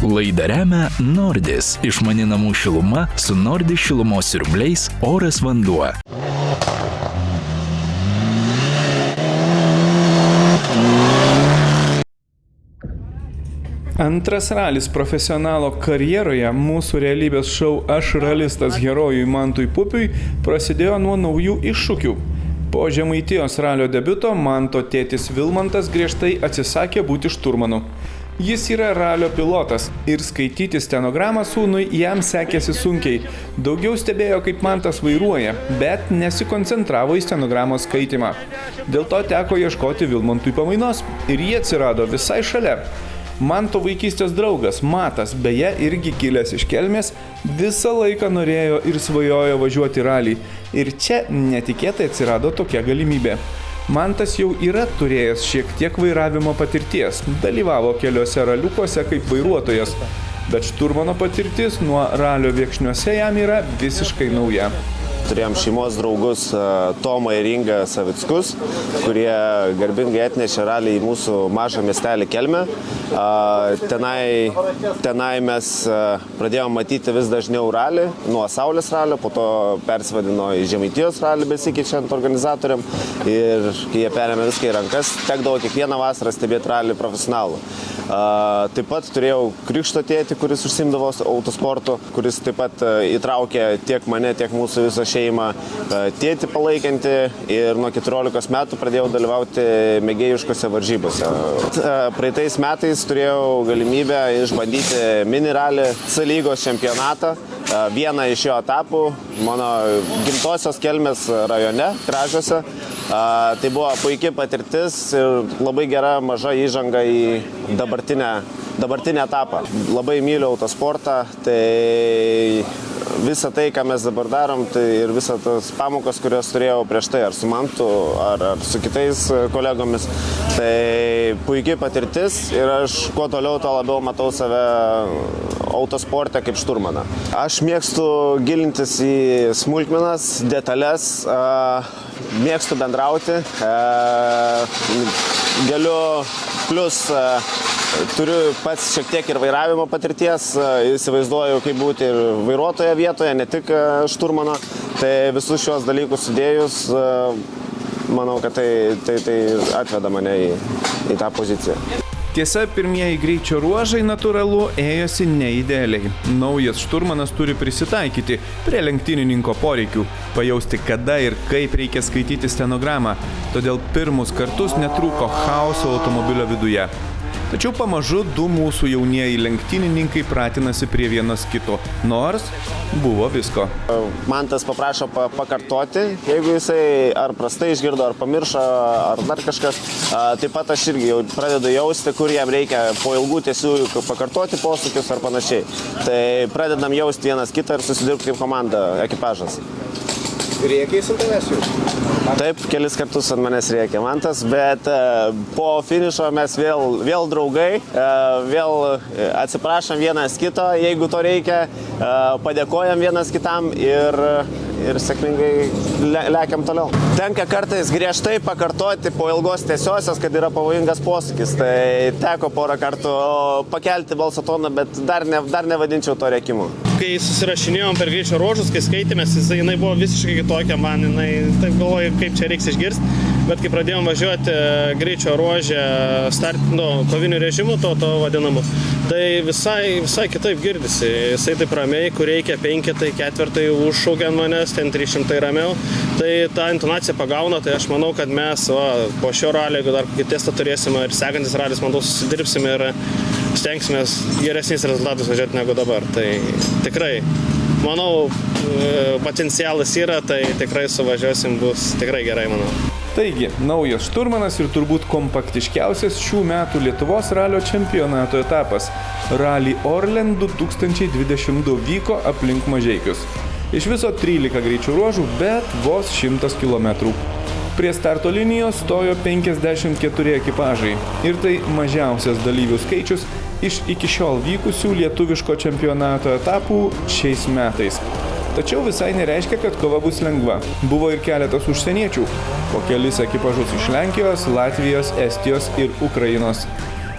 Laidą remia Nordis. Išmani namų šiluma su Nordis šilumos siurbliais Oras vanduo. Antras ralis profesionalo karjeroje mūsų realybės šou Aš ralistas herojui Mantui Pupiui prasidėjo nuo naujų iššūkių. Po Žemaitijos ralio debiuto Manto tėtis Vilmantas griežtai atsisakė būti šturmanu. Jis yra ralio pilotas ir skaityti stenogramą sūnui jam sekėsi sunkiai. Daugiau stebėjo, kaip Mantas vairuoja, bet nesikoncentravo į stenogramos skaitimą. Dėl to teko ieškoti Vilmantui pamainos ir jie atsirado visai šalia. Manto vaikystės draugas Matas, beje irgi kilęs iš Kelmės, visą laiką norėjo ir svajojo važiuoti ralį. Ir čia netikėtai atsirado tokia galimybė. Mantas jau yra turėjęs šiek tiek vairavimo patirties, dalyvavo keliose raliukuose kaip vairuotojas, bet šturmano patirtis nuo ralio Viekšniuose jam yra visiškai nauja. Turėjom šeimos draugus Tomą ir Ingą Savickus, kurie garbingai atnešė ralį į mūsų mažą miestelį Kelmę. Tenai mes pradėjome matyti vis dažniau ralį, nuo Saulės ralio, po to persivadino į Žemaitijos ralį besikeičiant organizatoriam. Ir kai jie perėmė viską į rankas, tekdavo kiekvieną vasarą stebėti ralį profesionalų. Taip pat turėjau krikšto tėtį, kuris užsiimdavo autosportu, kuris taip pat įtraukė tiek mane, tiek mūsų visą šeimą tėtį palaikanti ir nuo 14 metų pradėjau dalyvauti mėgėjiškose varžybose. Praeitais metais turėjau galimybę išbandyti mini ralį C lygos čempionatą, vieną iš jo etapų mano gimtosios Kelmės rajone, Kražiuose. Tai buvo puikia patirtis ir labai gera maža įžanga į dabartinę etapą. Labai myliu autosportą, tai visą tai, ką mes dabar darom, tai ir visą tas pamokas, kurios turėjau prieš tai, ar su Mantu, ar su kitais kolegomis, tai puikia patirtis ir aš kuo toliau, tuo labiau matau save autosporte kaip šturmaną. Aš mėgstu gilintis į smulkmenas, detalės, mėgstu bendrauti, galiu plus turiu pats šiek tiek ir vairavimo patirties, įsivaizduoju, kaip būti ir vairuotojo vietoje, ne tik šturmano. Tai visus šios dalykus sudėjus, manau, kad tai atveda mane į tą poziciją. Tiesa, pirmieji greičio ruožai natūralu ėjosi neidealiai. Naujas šturmanas turi prisitaikyti prie lenktynininko poreikių, pajausti, kada ir kaip reikia skaityti stenogramą. Todėl pirmus kartus netrūko chaoso automobilio viduje. Tačiau pamažu du mūsų jaunieji lenktynininkai pratinasi prie vienas kito, nors buvo visko. Mantas paprašo pakartoti, jeigu jisai ar prastai išgirdo, ar pamiršo, ar dar kažkas. Taip pat aš irgi jau pradedu jausti, kur jam reikia po ilgų tiesių pakartoti posūkius ar panašiai. Tai pradedam jausti vienas kitą ir susidirbti kaip komanda, ekipažas. Rėkiais ant tavęs jūs? Taip, kelis kartus ant manęs rėkė Mantas, bet po finišo mes vėl draugai, vėl atsiprašom vienas kito, jeigu to reikia, padėkojam vienas kitam ir sėkmingai lekiam toliau. Tenka kartais griežtai pakartoti po ilgos tiesiosios, kad yra pavojingas posūkis. Tai teko porą kartų pakelti balso toną, bet dar nevadinčiau to rėkimu. Kai susirašinėjom per greičio ruožus, kai skaitėmės, jinai buvo visiškai kitokia man, taip galvoju, kaip čia reiks išgirsti, bet kai pradėjom važiuoti greičio ruožę koviniu režimu, to vadinamu, tai visai kitaip girdisi. Jisai taip ramiai, kur reikia 5, 4 užšaukia ant manęs, ten 300 ramiau, tai tą intonaciją pagauna, tai aš manau, kad mes po šio ralio, jeigu dar kokį testą turėsime ir sekantis ralis, manau, susidirbsime ir stengsimės geresnis rezultatus važiuoti negu dabar. Tai tikrai, manau, potencialas yra, tai tikrai suvažiuosim, bus tikrai gerai, manau. Taigi, naujas šturmanas ir turbūt kompaktiškiausias šių metų Lietuvos ralio čempionato etapas. Rally Orlen 2022 vyko aplink Mažeikius. Iš viso 13 greičių ruožų, bet vos 100 km. Prie starto linijos stojo 54 ekipažai ir tai mažiausias dalyvių skaičius iš iki šiol vykusių lietuviško čempionato etapų šiais metais. Tačiau visai nereiškia, kad kova bus lengva. Buvo ir keletas užsieniečių, po kelis ekipažus iš Lenkijos, Latvijos, Estijos ir Ukrainos.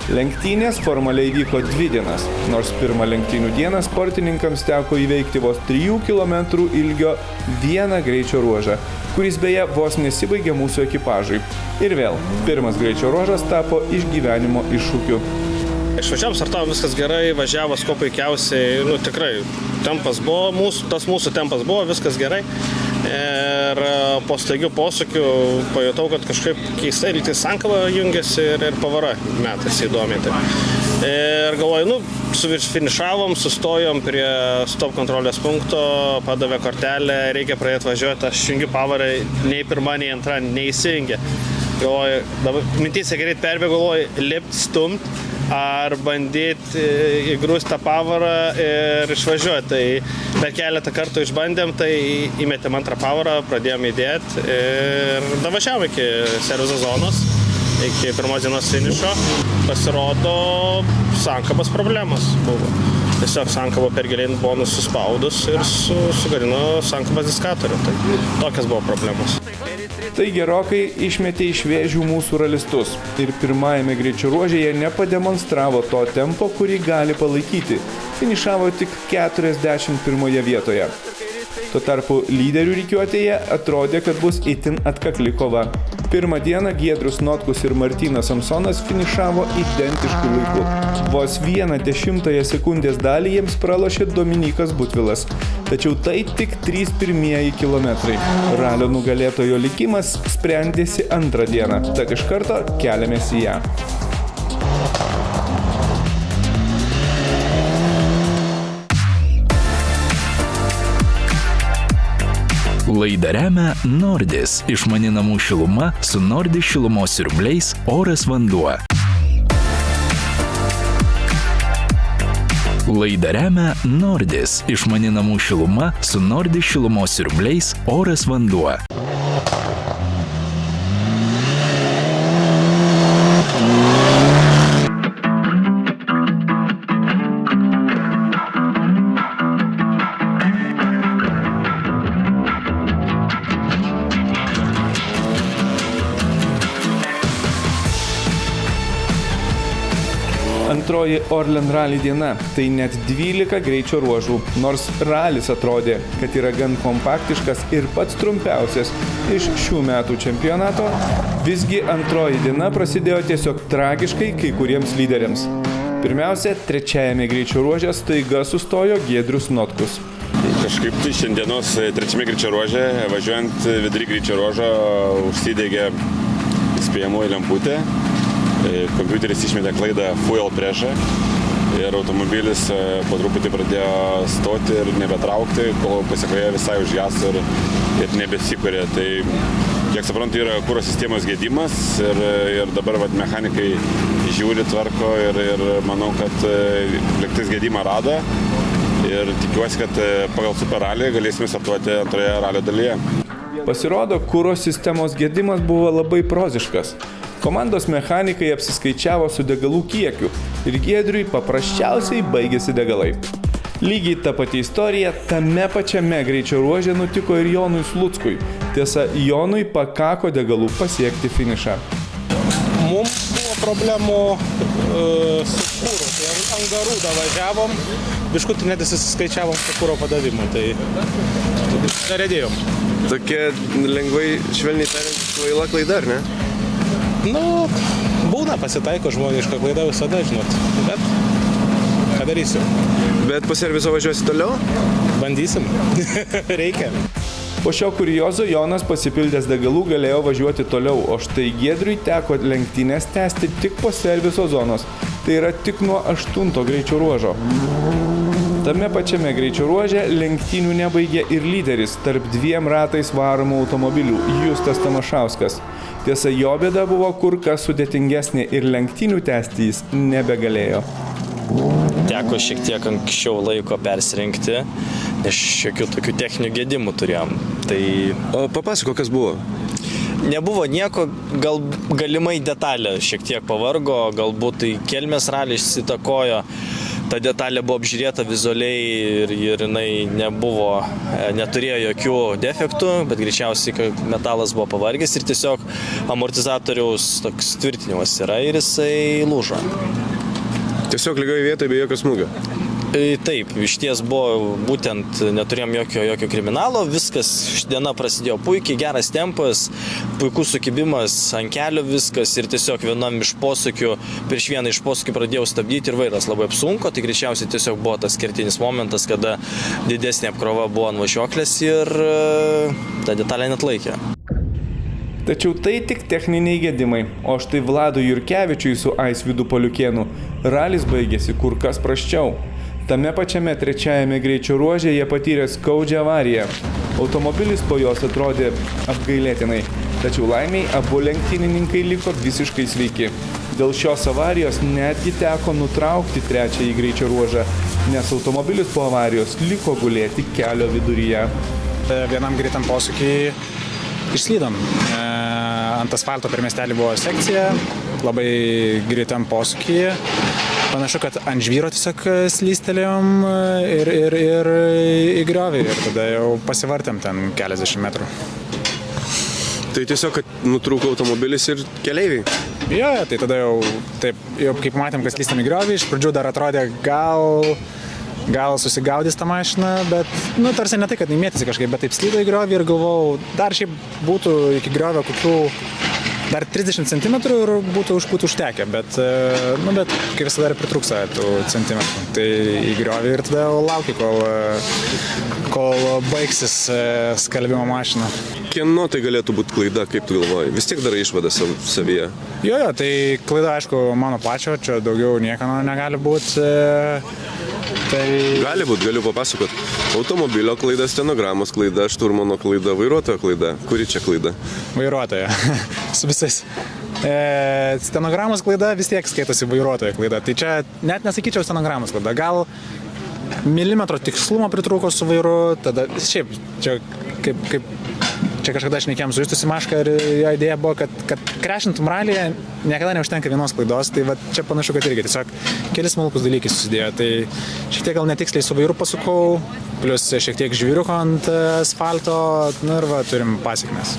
Lenktynės formaliai vyko 2 dienas, nors pirmą lenktynių dieną sportininkams teko įveikti vos 3 km ilgio vieną greičio ruožą, kuris beje vos nesibaigė mūsų ekipažui. Ir vėl, pirmas greičio ruožas tapo išgyvenimo iššūkiu. Išvažiavom, startavom, viskas gerai, važiavo kuo puikiausiai, tikrai, tempas buvo, mūsų tempas buvo, viskas gerai. Ir po staigių posūkių pajutau, kad kažkaip keistai, lyg tai sankaba jungiasi ir pavara metasi įdomiai. Taip. Ir galvoju, finišavom, sustojom prie stop kontrolės punkto, padavė kortelę, reikia pradėti važiuoti, aš jungiu pavarą, nei pirma, nei antra, neįsijungė. Galvoju, dabar mintyse greit perbėgu, galvoju, lipt, stumt, ar bandyti įgrūsti tą pavarą ir išvažiuoti. Tai per keletą kartų išbandėm, tai įmetėm antrą pavarą, pradėjom įdėti ir davažiavom iki servizo zonos, iki pirmos dienos finišo. Pasirodo, sankabos problemos buvo. Tiesiog sankabo per giliai buvo suspaudus ir sugadino sankabos diskatorių. Tai tokios buvo problemos. Tai gerokai išmetė iš vėžių mūsų ralistus ir pirmajame greičio ruože jie nepademonstravo to tempo, kurį gali palaikyti. Finišavo tik 41 vietoje. Tuo tarpu lyderių rikiuotėje atrodė, kad bus itin atkakli kova. Pirmą dieną Giedrius Notkus ir Martynas Samsonas finišavo identišku laiku. Vos 1/10 sekundės dalį jiems pralošė Dominikas Butvilas. Tačiau tai tik 3 pirmieji kilometrai. Ralio nugalėtojo likimas sprendėsi antrą dieną. Tad iš karto keliamės į ją. Laidą remia Nordis. Išmani namų šiluma su Nordis šilumos siurbliais Oras vanduo. Laidą remia Nordis. Išmani namų šiluma su Nordis šilumos siurbliais Oras vanduo. Antroji Orlen Rally diena – tai net 12 greičio ruožų. Nors ralis atrodė, kad yra gan kompaktiškas ir pats trumpiausias iš šių metų čempionato, visgi antroji diena prasidėjo tiesiog tragiškai kai kuriems lyderiams. Pirmiausia, trečiajame greičio ruože staiga sustojo Giedrius Notkus. Kažkaip tai šiandienos trečiame greičio ruože, važiuojant vidury greičio ruožo, užsidegė įspėjamoji lemputė. Kompiuteris išmetė klaidą fuel pressure ir automobilis po truputį pradėjo stoti ir nebetraukti, kol pasiekoje visai užgeso ir nebesikūrė. Tai, kiek suprantu, yra kuro sistemos gedimas ir dabar mechanikai žiūri, tvarko ir manau, kad lygtais gedimą rado ir tikiuosi, kad pagal Super Rally galėsime startuoti antroje ralio dalyje. Pasirodo, kuro sistemos gedimas buvo labai proziškas. Komandos mechanikai apsiskaičiavo su degalų kiekiu ir Giedriui paprasčiausiai baigėsi degalai. Lygiai ta pati istorija tame pačiame greičio ruože nutiko ir Jonui Sluckui. Tiesa, Jonui pakako degalų pasiekti finišą. Mums buvo problemų su kūru, tai ant garų davažiavom, biškutį nedasiskaičiavom su kūro padavimu, tai neredėjom. Tokia lengvai, švelniai tariant, kvaila klaida, ar ne? Būna pasitaiko žmoniška klaida visada, žinot, bet ką darysim? Bet po serviso važiuosi toliau? Bandysim, reikia. Po šio kuriozo Jonas pasipildęs degalų galėjo važiuoti toliau, o štai Giedriui teko lenktynės tęsti tik po serviso zonos, tai yra tik nuo 8 greičio ruožo. Tame pačiame greičio ruože lenktynių nebaigė ir lyderis tarp 2 ratais varomų automobilių Justas Tamašauskas. Tiesa, jo bėda buvo kur kas sudėtingesnė ir lenktynių tęsti jis nebegalėjo. Teko šiek tiek anksčiau laiko persirinkti, nes šiokių tokių techninių gedimų turėjom. Tai... O papasako, kas buvo? Nebuvo nieko, galimai detalė šiek tiek pavargo, galbūt tai kelmės ralis įtakojo. ta detalė buvo apžiūrėta vizualiai ir jinai neturėjo jokių defektų, bet greičiausiai metalas buvo pavargęs ir tiesiog amortizatoriaus toks tvirtinimas yra ir jisai lūžo. Tiesiog lygiai vietoje be jokio smūgio. Taip, išties buvo būtent, neturėjom jokio kriminalo, viskas diena prasidėjo puikiai, geras tempas, puikus sukibimas ant kelio viskas ir tiesiog vienam iš posūkių, prieš vieną iš posūkių pradėjau stabdyti ir vairas labai apsunko, tai greičiausiai tiesiog buvo tas kertinis momentas, kada didesnė apkrova buvo ant važiuoklės ir ta detalė net laikė. Tačiau tai tik techniniai gedimai, o štai Vladui Jurkevičiui su Aisvydu Poliukėnu ralis baigėsi kur kas prasčiau. Tame pačiame trečiajame greičio ruože jie patyrė skaudžią avariją. Automobilis po jos atrodė apgailėtinai, tačiau laimiai abu lenktynininkai liko visiškai sveiki. Dėl šios avarijos netgi teko nutraukti trečiąjį greičio ruožą, nes automobilis po avarijos liko gulėti kelio viduryje. Vienam greitam posūkiai išslydom. Ant asfalto per miestelį buvo sekcija, labai greitam posūkyje. Panašu, kad ant žvyro tiesiog slystelėjom ir į griovį ir tada jau pasivartėm ten keliasdešimt metrų. Tai tiesiog, kad nutrūko automobilis ir keleiviai. Jo, tai tada jau kaip matėm, kad slystam į griovį, iš pradžių dar atrodė gal susigaudys tą mašiną, bet, tarsi ne tai, kad įmėtėsi kažkaip, bet taip slydo į griovį ir galvojau, dar šiaip būtų iki griovio kokių dar 30 cm ir būtų užtekę, bet kaip visada dar pritrūksta tų centimetrų. Tai į griovį ir tada lauki, kol baigsis skalbimo mašina. Kieno tai galėtų būti klaida, kaip tu galvoji? Vis tiek darai išvadą savyje. Jo, tai klaida, aišku, mano pačio, čia daugiau niekano negali būti. Gali būti, galiu papasakot. Automobilio klaida, stenogramos klaida, šturmano klaida, vairuotojo klaida. Kuri čia klaida? Vairuotojo. Su visais. Stenogramos klaida vis tiek skaitosi vairuotojo klaida. Tai čia net nesakyčiau stenogramos klaida. Gal milimetro tikslumo pritrūko su vairu, tada šiaip čia čia kažkada šnekėjom su Justu Simaška ir jo idėja buvo, kad krešintum ralyje niekada neužtenka vienos klaidos, tai va čia panašu, kad irgi tiesiog kelis smulkus dalykai susidėjo, tai šiek tiek gal netiksliai su vairu pasukau, plus šiek tiek žvyriuko ant asfalto, ir va turim pasekmes.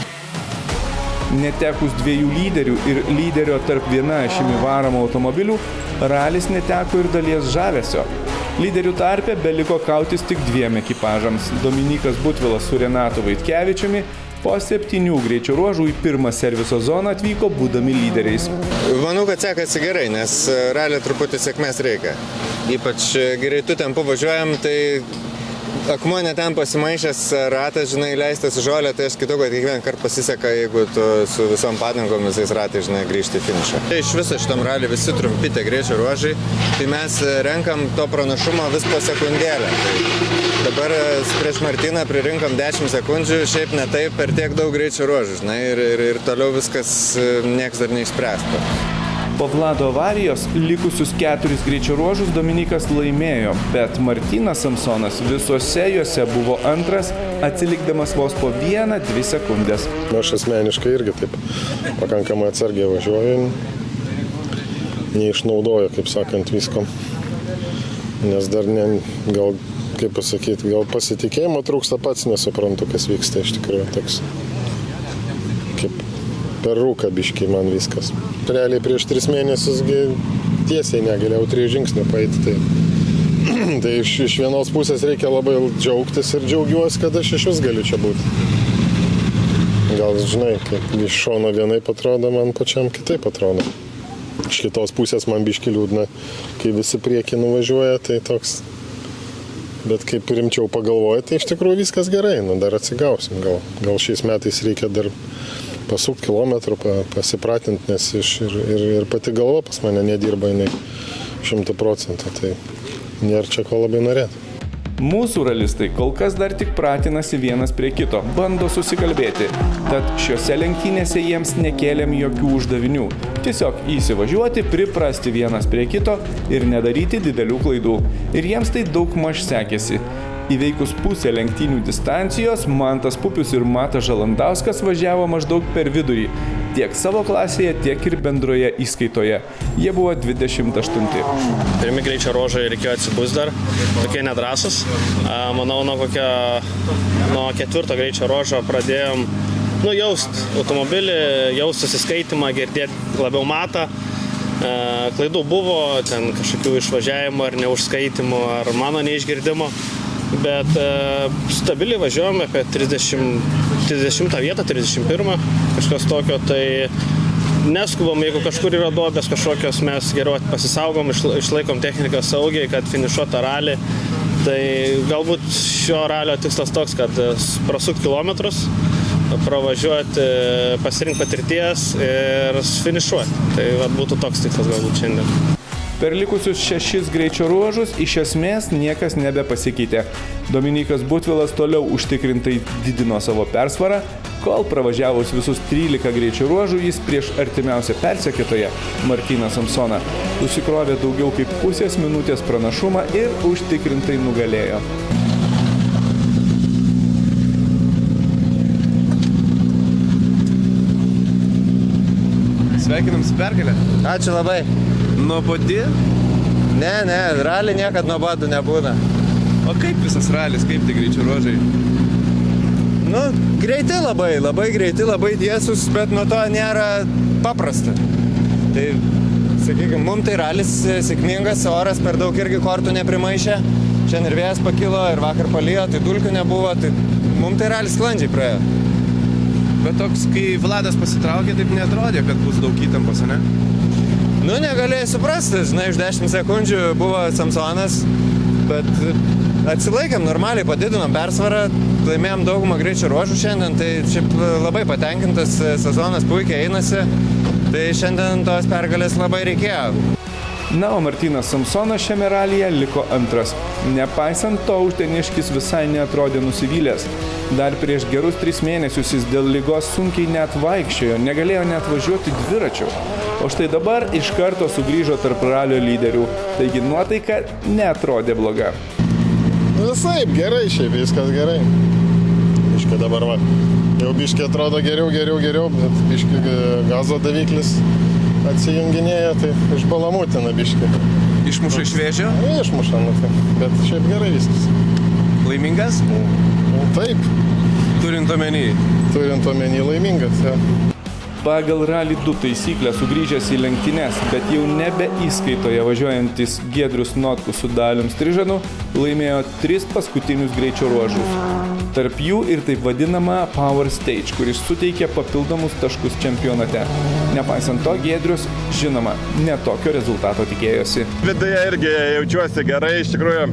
Netekus dviejų lyderių ir lyderio tarp viena ašimi varomų automobilių, ralis neteko ir dalies žavesio. Lyderių tarpe beliko kautis tik dviem ekipažams. Dominykas Butvilas su Renatu Vaitkevičiumi po 7 greičio ruožų į pirmą serviso zoną atvyko būdami lyderiais. Manau, kad sekasi gerai, nes ralį truputį sėkmės reikia. Ypač greitų tempu važiuojam, tai akmuo netem pasimaišęs ratas, leistas į žolę, tai aš kitau, kad kiekvieną kartą pasiseka, jeigu tu su visom padangom visais ratais, grįžti į finišą. Iš viso šitam ralį visi trumpi tie greičio ruožai, tai mes renkam to pranašumą vis po sekundėlę. Tai dabar prieš Martyną pririnkom 10 sekundžių, šiaip ne taip per tiek daug greičio ruožų, ir toliau viskas nieks dar neišspręsta. Po Vlado avarijos likusius 4 greičio ruožus Dominykas laimėjo, bet Martynas Samsonas visose juose buvo antras, atsilikdamas vos po 1-2 sekundės. Aš asmeniškai irgi taip pakankamai atsargiai važiuoju, neišnaudoju, kaip sakant, visko, nes dar gal pasitikėjimo trūksta, pats nesuprantu, kas vyksta iš tikrųjų toks. Kaip per rūką biškį man viskas. Realiai prieš 3 mėnesius tiesiai negalėjau 3 žingsnių paeiti. Tai iš vienos pusės reikia labai džiaugtis ir džiaugiuosi, kad aš iš vis galiu čia būti. Gal, kaip iš šono vienaip atrodo, man pačiam kitaip atrodo. Iš kitos pusės man biškį liūdna, kai visi priekį nuvažiuoja, tai toks. Bet kaip rimčiau pagalvoju, tai iš tikrųjų viskas gerai, dar atsigausim. Gal šiais metais reikia dar pasukti kilometrų, pasipratinti, nes ir pati galva pas mane nedirba 100%, tai nėra čia ko labai norėti. Mūsų ralistai kol kas dar tik pratinasi vienas prie kito, bando susikalbėti, tad šiose lenktynėse jiems nekėlėm jokių uždavinių. Tiesiog įsivažiuoti, priprasti vienas prie kito ir nedaryti didelių klaidų. Ir jiems tai daugmaž sekėsi. Įveikus pusę lenktynių distancijos, Mantas Pupius ir Matas Žalandauskas važiavo maždaug per vidurį. tiek savo klasėje, tiek ir bendroje įskaitoje. Jie buvo 28. Pirmi greičio ruožai reikėjo atsibus dar, tokie nedrąsus. Manau, nuo 4 greičio ruožo pradėjom jaust automobilį, jaust susiskaitimą, girdėti labiau matą. Klaidų buvo, ten kažkokių išvažiavimų ar neužskaitimų, ar mano neišgirdimo. Bet stabiliai važiuojam apie 30 vietą, 31, kažkas tokio, tai neskubam, jeigu kažkur yra duobės kažkokios, mes geriau pasisaugom, išlaikom techniką saugiai, kad finišuotą ralį. Tai galbūt šio ralio tikslas toks, kad prasukti kilometrus, pravažiuoti, pasirinkti patirties ir finišuoti. Tai būtų toks tikslas galbūt šiandien. Per likusius 6 greičio ruožus iš esmės niekas nebepasikeitė. Dominikas Butvilas toliau užtikrintai didino savo persvarą, kol pravažiavus visus 13 greičio ruožų jis prieš artimiausią persekiotoją, Martyną Samsoną, susikrovė daugiau kaip pusės minutės pranašumą ir užtikrintai nugalėjo. Sveikinam su pergalė. Ačiū labai. Nuobodi? Ne, ralį niekad nuobodu nebūna. O kaip visas ralis, kaip tai greičio ruožai? Greiti labai greiti, labai tiesus, bet nuo to nėra paprasta. Tai, sakykime, mums tai ralis sėkmingas, oras per daug irgi kortų neprimaišė. Šiandien ir vėjas pakilo, ir vakar palijo, tai dulkių nebuvo, tai mums tai ralis sklandžiai praėjo. Bet toks, kai Vladas pasitraukė, taip neatrodė, kad bus daug įtampos, ne? Negalėjai suprasti, žinai, iš 10 sekundžių buvo Samsonas, bet atsilaikėm normaliai, padidinom persvarą, laimėjom daugumą greičio ruožų šiandien, tai šiaip labai patenkintas, sezonas puikiai einasi, tai šiandien tos pergalės labai reikėjo. Na, o Martynas Samsonas šiame ralyje liko antras. Nepaisant to, uteniškis visai neatrodė nusivylęs. Dar prieš gerus 3 mėnesius jis dėl ligos sunkiai net vaikščiojo, negalėjo net važiuoti dviračiu. O štai dabar iš karto sugrįžo tarp ralio lyderių, taigi nuotaika neatrodė bloga. Visaip gerai, šiaip viskas gerai. Biškai dabar jau biškai atrodo geriau, bet biškai gazo daviklis atsijunginėja, tai išbalamutina biškai. Išmuša iš vėžio? Išmuša, tai, bet šiaip gerai viskas. Laimingas? Taip. Turint omeny laimingas, ja. Pagal Rally 2 taisyklę sugrįžęs į lenktynes, bet jau nebe įskaitoje važiuojantis Giedrius Notkus su Dalium Strižanu laimėjo 3 paskutinius greičio ruožus. Tarp jų ir taip vadinama Power Stage, kuris suteikė papildomus taškus čempionate. Nepaisant to, Giedrius, žinoma, netokio rezultato tikėjosi. Viduje irgi jaučiuosi gerai, iš tikrųjų.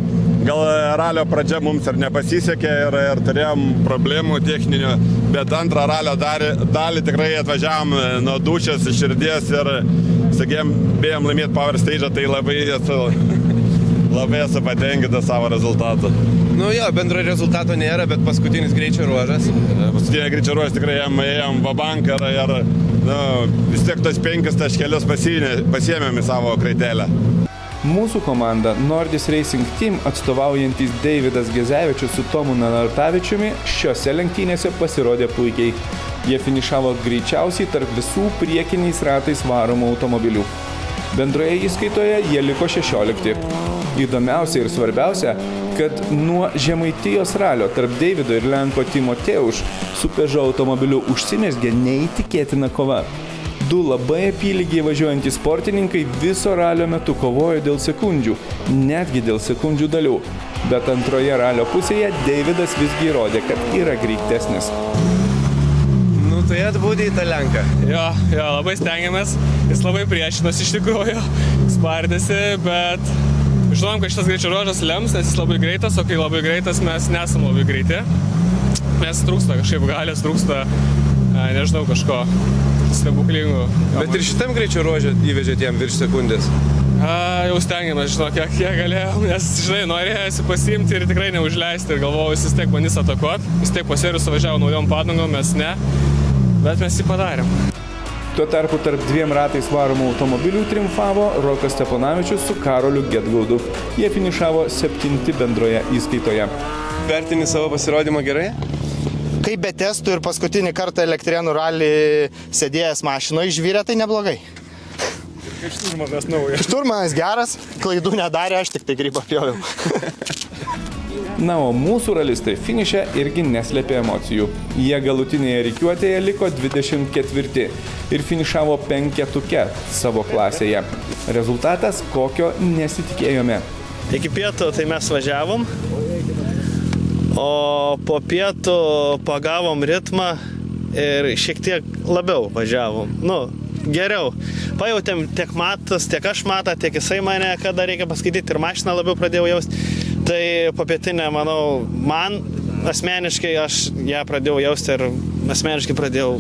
Gal ralio pradžia mums ir nepasisekė ir turėjom problemų techninių, bet antrą ralio dalį tikrai atvažiavom nuo dušės, iš širdies ir, sakėm, bėjom laimėti Power Stage, tai labai esu patenkintas savo rezultatą. Bendro rezultato nėra, bet paskutinis greičio ruožas. Paskutinį greičio ruožą tikrai ėjom vabanką ir vis tiek tos 5 taškelius pasiėmėm į savo kraitelę. Mūsų komanda Nordis Racing Team atstovaujantis Deividas Gezevičius su Tomu Nanartavičiumi šiose lenktynėse pasirodė puikiai. Jie finišavo greičiausiai tarp visų priekiniais ratais varomų automobilių. Bendroje įskaitoje jie liko 16. Įdomiausia ir svarbiausia, kad nuo Žemaitijos ralio tarp Deivido ir Lenko Timoteuš su Peugeot automobiliu užsimezgė neįtikėtina kova. 2 labai apylygiai važiuojantys sportininkai viso ralio metu kovojo dėl sekundžių, netgi dėl sekundžių dalių. Bet antroje ralio pusėje Deividas visgi įrodė, kad yra greitesnis. Tai atbūdė į tą Lenką. Jo, labai stengiamės, jis labai priešinosi iš tikrųjų, spardėsi, bet žinom, kad šitas greičio ruožas lems, nes jis labai greitas, o kai labai greitas mes nesam labai greiti. Mes trūksta kažkaip galės, trūksta, nežinau, kažko stebuklingų. Bet ir šitam greičio ruožė įvežėt jam virš sekundės? Jau stengiamės, žinau, kiek galėjom, nes, žinai, norėjusi pasiimti ir tikrai neužleisti ir galvojau, jis tiek bandys atakuoti, jis tiek po serijų suvažiavo naujom padangom, mes ne, bet mes jį padarėm. Tuo tarpu tarp 2 ratais varomų automobilių triumfavo Rokas Steponavičius su Karoliu Gedgaudu. Jie finišavo 7 bendroje įskaitoje. Vertini savo pasirodymą gerai? Kaip be testų ir paskutinį kartą Elektrėnų ralį sėdėjęs mašinoje išvyrė, tai neblogai. Šturmanas naujas. Šturmanas geras, klaidų nedarė, aš tik tai grybą pjoviau. Na, o mūsų ralistai finiše irgi neslėpė emocijų. Jie galutinėje rikiuotėje liko 24 ir finišavo 5 savo klasėje. Rezultatas, kokio nesitikėjome. Iki pietų tai mes važiavom, o po pietų pagavom ritmą ir šiek tiek labiau važiavom. Nu, geriau. Pajautėm tiek matas, tiek aš matą, tiek jisai mane, kada reikia paskaityti ir mašiną labiau pradėjau jausti. Tai popietinė, manau, man asmeniškai aš ją pradėjau jausti ir asmeniškai pradėjau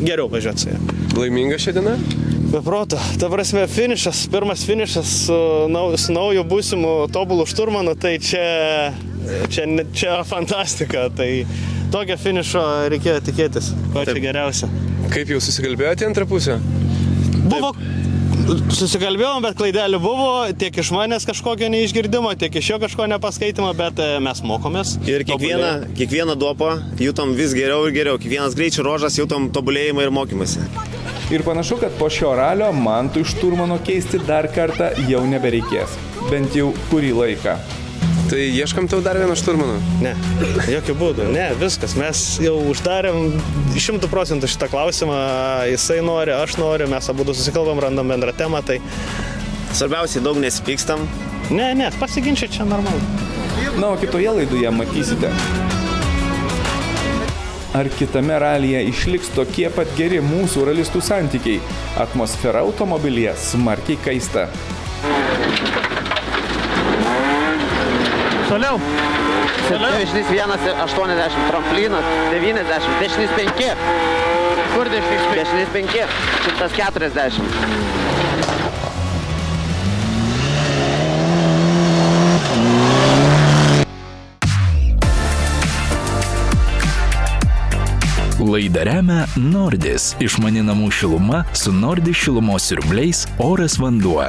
geriau važiuoti su ją. Laiminga šią dieną? Be proto. Ta prasme, finišas, pirmas finišas su nauju būsimu tobulu šturmanu, tai čia fantastika. Tai tokio finišo reikėjo tikėtis, ko čia geriausia. Kaip jau susikalbėjote antrą pusę? Buvo, susikalbėjom, bet klaidelių buvo, tiek iš manęs kažkokio neišgirdimo, tiek iš jo kažko nepaskaitimo, bet mes mokomės. Ir kiekvieną duopą jutom vis geriau ir geriau. Kiekvienas greičio ruožas jutom tobulėjimą ir mokymąsi. Ir panašu, kad po šio ralio Mantui šturmano keisti dar kartą jau nebereikės. Bent jau kurį laiką. Tai ieškam tau dar vieno šturmano? Ne, jokių būdų. Ne, viskas. Mes jau uždarėm 100% šitą klausimą. Jisai nori, aš noriu, mes abudu susikalbam, randam bendrą temą. Tai... Svarbiausiai daug nesipykstam. Ne, pasiginčiai čia normalu. Na, o kitoje laidoje matysite. Ar kitame ralyje išliks tokie pat geri mūsų ralistų santykiai? Atmosfera automobilyje smarkiai kaista. Toliau. Dešinys 1,80 tramplinas, 90, dešinys 5. Kur dešinys 5? Dešinys 5, 140. Laidą remia Nordis. Išmani namų šiluma su Nordis šilumos siurbliais Oras vanduo.